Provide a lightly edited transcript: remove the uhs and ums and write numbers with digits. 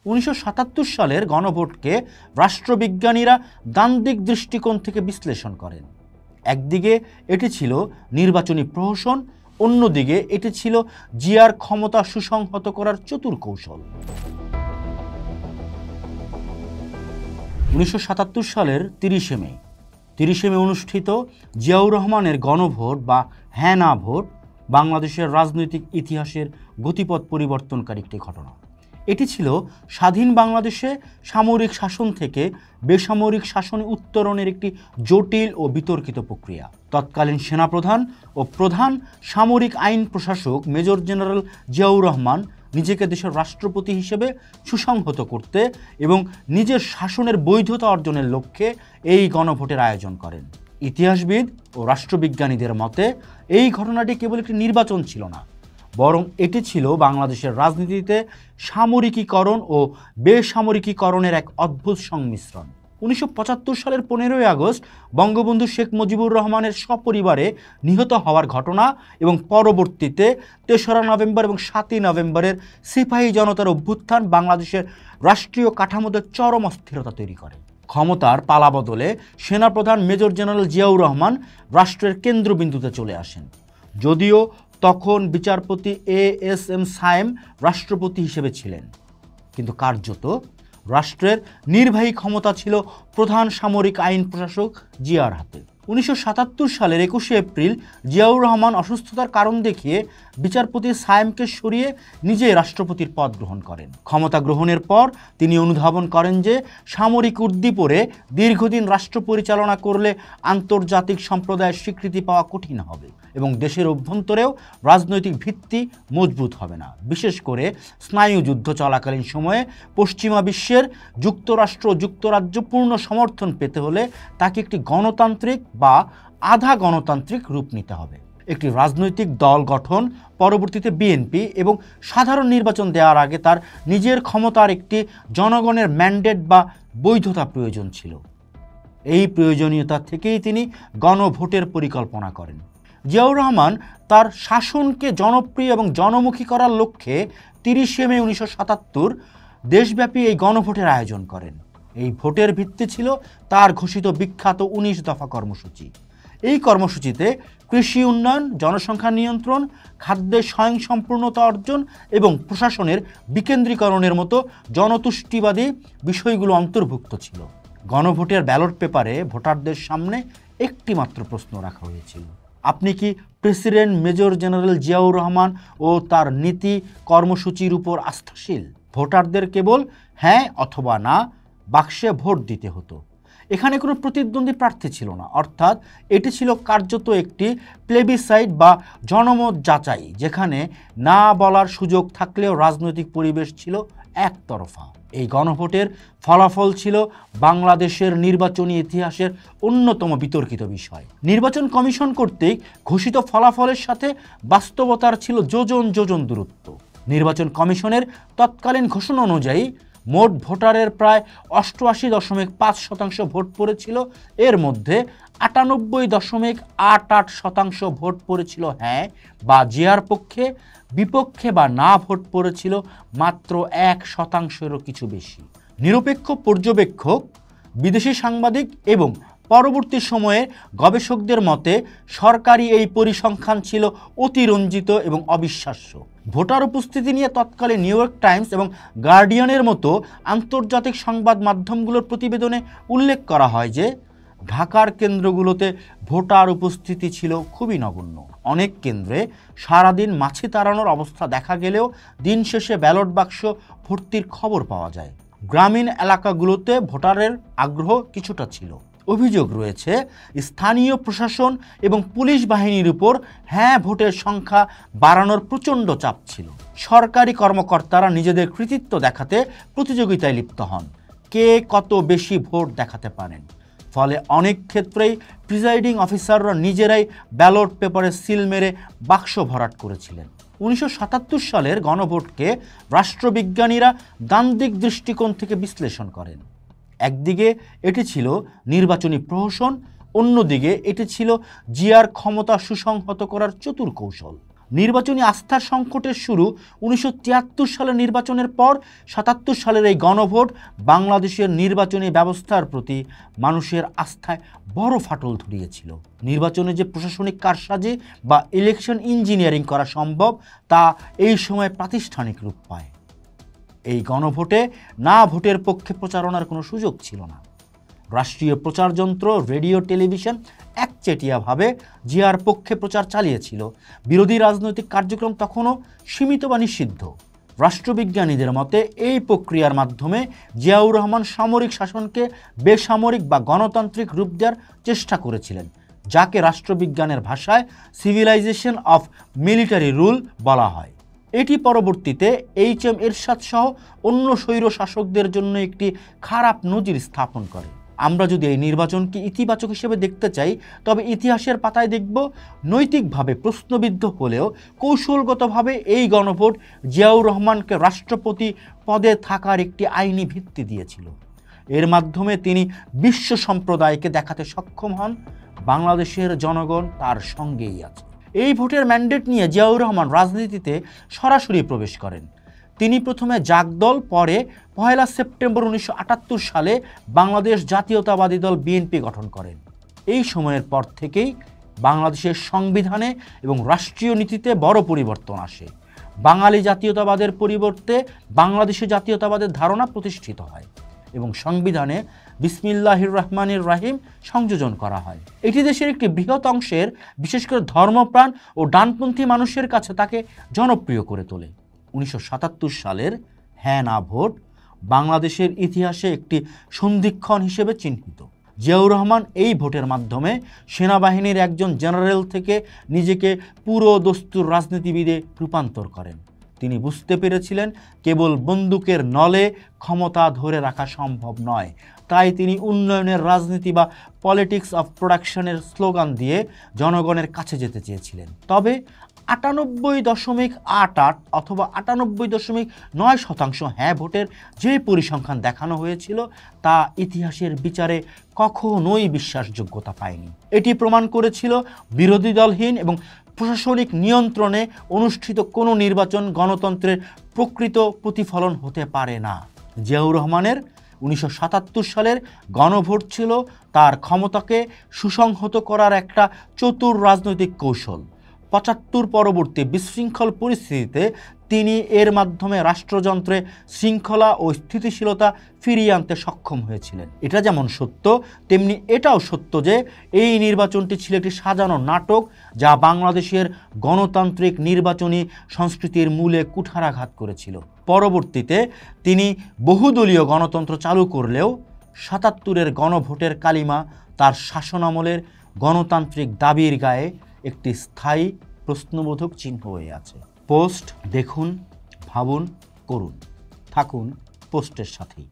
1977 সালের গণভোটকে রাষ্ট্রবিজ্ঞানীরা দ্বান্দ্বিক দৃষ্টিকোণ থেকে বিশ্লেষণ করেন। একদিকে এটি ছিল নির্বাচনী প্রহসন, অন্যদিকে এটি ছিল জিয়ার ক্ষমতা সুসংহত করার চতুর কৌশল। 1977 সালের 30 মে অনুষ্ঠিত জিয়াউর রহমানের গণভোট বা হ্যাঁ না ভোট বাংলাদেশের রাজনৈতিক ইতিহাসের গতিপথ পরিবর্তনকারী একটি ঘটনা। এটি ছিল স্বাধীন বাংলাদেশে সামরিক শাসন থেকে বেসামরিক শাসনে উত্তরণের একটি জটিল ও বিতর্কিত প্রক্রিয়া। তৎকালীন সেনাপ্রধান ও প্রধান সামরিক আইন প্রশাসক মেজর জেনারেল জিয়াউর রহমান নিজেকে দেশের রাষ্ট্রপতি হিসেবে সুসংহত করতে এবং নিজের শাসনের বৈধতা অর্জনের লক্ষ্যে এই গণভোটের আয়োজন করেন। ইতিহাসবিদ ও রাষ্ট্রবিজ্ঞানীদের মতে এই ঘটনাটি কেবল একটি নির্বাচন ছিল না, বরং এটি ছিল বাংলাদেশের রাজনীতিতে সামরিকীকরণ ও বেসামরিকীকরণের এক অদ্ভুত সংমিশ্রণ। 1975 সালের 15ই আগস্ট বঙ্গবন্ধু শেখ মুজিবুর রহমানের সপরিবারে নিহত হওয়ার ঘটনা এবং পরবর্তীতে 3রা নভেম্বর এবং 7ই নভেম্বরের সিপাহী জনতার অভ্যুত্থান বাংলাদেশের রাষ্ট্রীয় কাঠামোতে চরম অস্থিরতা তৈরি করে। ক্ষমতার পালাবদলে সেনাপ্রধান মেজর জেনারেল জিয়াউর রহমান রাষ্ট্রের কেন্দ্রবিন্দুতে চলে আসেন। যদিও তখন বিচারপতি এএসএম সায়েম রাষ্ট্রপতি হিসেবে ছিলেন, কিন্তু কার্যত রাষ্ট্রের নির্বাহী ক্ষমতা ছিল প্রধান সামরিক আইন প্রশাসক জিয়ার হাতে। 1977 সালের 21 এপ্রিল জিয়াউর রহমান অসুস্থতার কারণ দেখিয়ে বিচারপতি সায়েমকে সরিয়ে নিজে রাষ্ট্রপতির পদ গ্রহণ করেন। ক্ষমতা গ্রহণের পর তিনি অনুধাবন করেন যে সামরিক উদ্দীপরে দীর্ঘদিন রাষ্ট্র পরিচালনা করলে আন্তর্জাতিক সম্প্রদায়ের স্বীকৃতি পাওয়া কঠিন হবে এবং দেশের অভ্যন্তরেও রাজনৈতিক ভিত্তি মজবুত হবে না। বিশেষ করে স্নায়ুযুদ্ধ চলাকালীন সময়ে পশ্চিমা বিশ্বের যুক্তরাষ্ট্র ও যুক্তরাজ্য পূর্ণ সমর্থন পেতে হলে তাকে একটি গণতান্ত্রিক বা আধা গণতান্ত্রিক রূপ নিতে হবে। একটি রাজনৈতিক দল গঠন, পরবর্তীতে বিএনপি এবং সাধারণ নির্বাচন দেওয়ার আগে তার নিজের ক্ষমতার একটি জনগণের ম্যান্ডেট বা বৈধতা প্রয়োজন ছিল। এই প্রয়োজনীয়তা থেকেই তিনি গণভোটের পরিকল্পনা করেন। জিয়াউর রহমান তার শাসনকে জনপ্রিয় এবং জনমুখী করার লক্ষ্যে 30 মে 1977 দেশব্যাপী এই গণভোটের আয়োজন করেন। এই ভোটের ভিত্তি ছিল তার ঘোষিত বিখ্যাত 19 দফা কর্মসূচি। এই কর্মসূচিতে কৃষি উন্নয়ন, জনসংখ্যা নিয়ন্ত্রণ, খাদ্যে স্বয়ংসম্পূর্ণতা অর্জন এবং প্রশাসনের বিকেন্দ্রীকরণের মতো জনতুষ্টিবাদী বিষয়গুলো অন্তর্ভুক্ত ছিল। গণভোটের ব্যালট পেপারে ভোটারদের সামনে একটি মাত্র প্রশ্ন রাখা হয়েছিল: আপনি কি president major general Ziaur Rahman ও তার নীতি কর্মসূচির উপর আস্থাশীল? ভোটারদের কেবল হ্যাঁ অথবা না বাক্সে ভোট দিতে হতো। এখানে কোনো প্রতিদ্বন্দ্বী প্রার্থী ছিল না, অর্থাৎ এটি ছিল কার্যত একটি প্লেবিসাইড বা জনমত যাচাই, যেখানে না বলার সুযোগ থাকলেও রাজনৈতিক পরিবেশ ছিল একতরফা। এই গণভোটের ফলাফল ছিল বাংলাদেশের নির্বাচনী ইতিহাসের অন্যতম বিতর্কিত বিষয়। নির্বাচন কমিশন কর্তৃক ঘোষিত ফলাফলের সাথে বাস্তবতার ছিল যোজন যোজন দূরত্ব। নির্বাচন কমিশনের তৎকালীন ঘোষণা অনুযায়ী মোট ভোটারের প্রায় 88.5% ভোট পড়েছিল। এর মধ্যে 98.88% ভোট পড়েছিল হ্যাঁ বা জিয়ার পক্ষে, বিপক্ষে বা না ভোট পড়েছিল মাত্র 1%-এরও কিছু বেশি। নিরপেক্ষ পর্যবেক্ষক, বিদেশি সাংবাদিক এবং পরবর্তী সময়ে গবেষকদের মতে সরকারি এই পরিসংখ্যান ছিল অতিরঞ্জিত এবং অবিশ্বাস্য। ভোটার উপস্থিতি নিয়ে তৎকালে নিউ ইয়র্ক টাইমস এবং গার্ডিয়ানের মতো আন্তর্জাতিক সংবাদ মাধ্যমগুলোর প্রতিবেদনে উল্লেখ করা হয় যে ঢাকার কেন্দ্রগুলোতে ভোটার উপস্থিতি ছিল খুবই নগণ্য। অনেক কেন্দ্রে সারাদিন মাছি তাড়ানোর অবস্থা দেখা গেলেও দিন শেষে ব্যালট বাক্স ভর্তির খবর পাওয়া যায়। গ্রামীণ এলাকাগুলোতে ভোটারের আগ্রহ কিছুটা ছিল। অভিযোগ রয়েছে স্থানীয় প্রশাসন এবং পুলিশ বাহিনীর উপর হ্যাঁ ভোটের সংখ্যা বাড়ানোর প্রচণ্ড চাপ ছিল। সরকারি কর্মকর্তারা নিজেদের কৃতিত্ব দেখাতে প্রতিযোগিতায় লিপ্ত হন, কে কত বেশি ভোট দেখাতে পারেন। ফলে অনেক ক্ষেত্রেই প্রিজাইডিং অফিসাররা নিজেরাই ব্যালট পেপারে সিল মেরে বাক্স ভরাট করেছিলেন। 1977 সালের গণভোটকে রাষ্ট্রবিজ্ঞানীরা দ্বান্দ্বিক দৃষ্টিকোণ থেকে বিশ্লেষণ করেন। একদিকে এটি ছিল নির্বাচনী প্রহসন, অন্যদিকে এটি ছিল জিয়ার ক্ষমতা সুসংহত করার চতুর কৌশল। নির্বাচনী আস্থার সংকটের শুরু 1973 সালের নির্বাচনের পর 77 সালের এই গণভোট বাংলাদেশের নির্বাচনী ব্যবস্থার প্রতি মানুষের আস্থায় বড় ফাটল ধরিয়েছিল। নির্বাচনে যে প্রশাসনিক কারসাজি বা ইলেকশন ইঞ্জিনিয়ারিং করা সম্ভব তা এই সময় প্রাতিষ্ঠানিক রূপ পায়। এই গণভোটে না ভোটের পক্ষে প্রচারণার কোনো সুযোগ ছিল না। রাষ্ট্রীয় প্রচারযন্ত্র, রেডিও, টেলিভিশন একচেটিয়াভাবে জিয়ার পক্ষে প্রচার চালিয়েছিল। বিরোধী রাজনৈতিক কার্যক্রম তখনও সীমিত বা নিষিদ্ধ। রাষ্ট্রবিজ্ঞানীদের মতে এই প্রক্রিয়ার মাধ্যমে জিয়াউর রহমান সামরিক শাসনকে বেসামরিক বা গণতান্ত্রিক রূপ দেওয়ার চেষ্টা করেছিলেন, যাকে রাষ্ট্রবিজ্ঞানের ভাষায় সিভিলাইজেশন অফ মিলিটারি রুল বলা হয়। এটি পরবর্তীতে এইচ.এম. এরশাদ সহ অন্য স্বৈর শাসকদের জন্য একটি খারাপ নজির স্থাপন করে। আমরা যদি এই নির্বাচনকে ইতিবাচক হিসেবে দেখতে চাই, তবে ইতিহাসের পাতায় দেখব নৈতিকভাবে প্রশ্নবিদ্ধ হলেও কৌশলগতভাবে এই গণভোট জিয়াউর রহমানকে রাষ্ট্রপতি পদে থাকার একটি আইনি ভিত্তি দিয়েছিল। এর মাধ্যমে তিনি বিশ্ব সম্প্রদায়কে দেখাতে সক্ষম হন বাংলাদেশের জনগণ তার সঙ্গেই আছে। এই ভোটের ম্যান্ডেট নিয়ে জিয়াউর রহমান রাজনীতিতে সরাসরি প্রবেশ করেন। তিনি প্রথমে জাগদল, পরে 1 সেপ্টেম্বর 1978 সালে বাংলাদেশ জাতীয়তাবাদী দল বিএনপি গঠন করেন। এই সময়ের পর থেকেই বাংলাদেশের সংবিধানে এবং রাষ্ট্রীয় নীতিতে বড় পরিবর্তন আসে। বাঙালি জাতীয়তাবাদের পরিবর্তে বাংলাদেশি জাতীয়তাবাদের ধারণা প্রতিষ্ঠিত হয় এবং সংবিধানে বিসমিল্লাহির রহমানির রহিম সংযোজন করা হয়। এটি দেশের একটি বৃহৎ অংশের, বিশেষ করে ধর্মপ্রাণ ও ডানপন্থী মানুষের কাছে তাকে জনপ্রিয় করে তোলে। 1977 সালের হ্যাঁ না ভোট বাংলাদেশের ইতিহাসে একটি সন্ধিক্ষণ হিসেবে চিহ্নিত। জিয়াউর রহমান এই ভোটের মাধ্যমে সেনাবাহিনীর একজন জেনারেল থেকে নিজেকে পুরো দস্তুর রাজনীতিবিদে রূপান্তর করেন। তিনি বুঝতে পেরেছিলেন কেবল বন্দুকের নলে ক্ষমতা ধরে রাখা সম্ভব নয়। তাই তিনি উন্নয়নের রাজনীতি বা পলিটিক্স অফ প্রোডাকশনের স্লোগান দিয়ে জনগণের কাছে যেতে চেয়েছিলেন। তবে 98.88 অথবা 98.9% হ্যাঁ ভোটের যে পরিসংখ্যান দেখানো হয়েছিল তা ইতিহাসের বিচারে কখনোই বিশ্বাসযোগ্যতা পায়নি। এটি প্রমাণ করেছিল বিরোধী দলহীন এবং প্রশাসনিক নিয়ন্ত্রণে অনুষ্ঠিত কোনো নির্বাচন গণতন্ত্রের প্রকৃত প্রতিফলন হতে পারে না। জিয়াউর রহমানের 1977 সালের গণভোট ছিল তার ক্ষমতাকে সুসংহত করার একটা চতুর রাজনৈতিক কৌশল। 75 পরবর্তী বিশৃঙ্খল পরিস্থিতিতে তিনি এর মাধ্যমে রাষ্ট্রযন্ত্রে শৃঙ্খলা ও স্থিতিশীলতা ফিরিয়ে আনতে সক্ষম হয়েছিলেন। এটা যেমন সত্য, তেমনি এটাও সত্য যে এই নির্বাচনটি ছিল একটি সাজানো নাটক, যা বাংলাদেশের গণতান্ত্রিক নির্বাচনী সংস্কৃতির মূলে কুঠারাঘাত করেছিল। পরবর্তীতে তিনি বহুদলীয় গণতন্ত্র চালু করলেও 77-এর গণভোটের কালিমা তার শাসনামলের গণতান্ত্রিক দাবির গায়ে একটি স্থায়ী প্রশ্নবোধক চিহ্ন হয়ে আছে। পোস্ট দেখুন, ভাবুন, করুন। থাকুন পোস্টের সাথেই।